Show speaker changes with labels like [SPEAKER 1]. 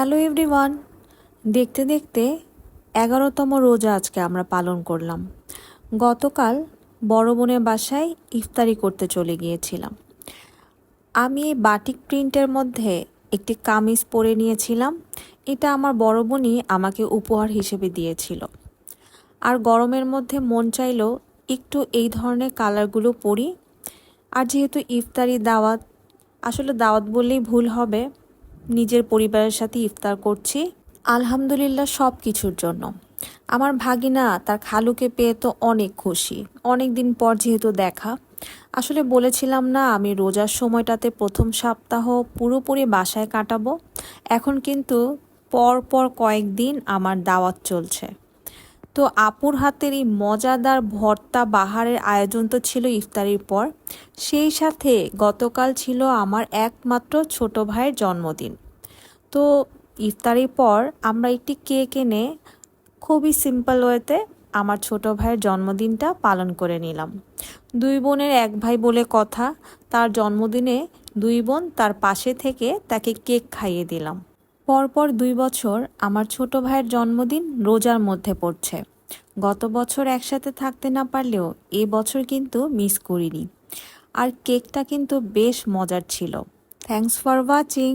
[SPEAKER 1] Hello everyone, দেখতে দেখতে 11তম রোজা আজকে আমরা পালন করলাম। গতকাল বড় বোনের বাসায় ইফতারি করতে চলে গিয়েছিলাম। আমি এই বাটিক প্রিন্টের মধ্যে একটি কামিজ পরে নিয়েছিলাম। এটা আমার বড় বোনই আমাকে উপহার হিসেবে দিয়েছিল। আর গরমের মধ্যে মন চাইলো একটু এই ধরনের কালারগুলো পরি। আর যেহেতু ইফতারি দাওয়াত, আসলে দাওয়াত বললেই ভুল হবে, নিজের পরিবারের সাথে ইফতার করছি। আলহামদুলিল্লাহ সব কিছুর জন্য। আমার ভাগিনা তার খালুকে পেয়ে তো অনেক খুশি, অনেক দিন পর যেহেতু দেখা। আসলে বলেছিলাম না আমি রোজার সময়টাতে প্রথম সপ্তাহ পুরোপুরি বাসায় কাটাবো, এখন কিন্তু পর পর কয়েকদিন আমার দাওয়াত চলছে। তো আপুর হাতের এই মজাদার ভর্তা বাহারের আয়োজন তো ছিল ইফতারির পর, সেই সাথে গতকাল ছিল আমার একমাত্র ছোট ভাইয়ের জন্মদিন। তো ইফতারির পর আমরা একটি কেক এনে খুবই সিম্পল ওয়েতে আমার ছোট ভাইয়ের জন্মদিনটা পালন করে নিলাম। দুই বোনের এক ভাই বলে কথা, তার জন্মদিনে দুই বোন তার পাশে থেকে তাকে কেক খাইয়ে দিলাম। পরপর 2 বছর আমার ছোট ভাইয়ের জন্মদিন রোজার মধ্যে পড়ছে। গত বছর একসাথে থাকতে না পারলেও এ বছর কিন্তু মিস করিনি। আর কেকটা কিন্তু বেশ মজার ছিল। Thanks for watching.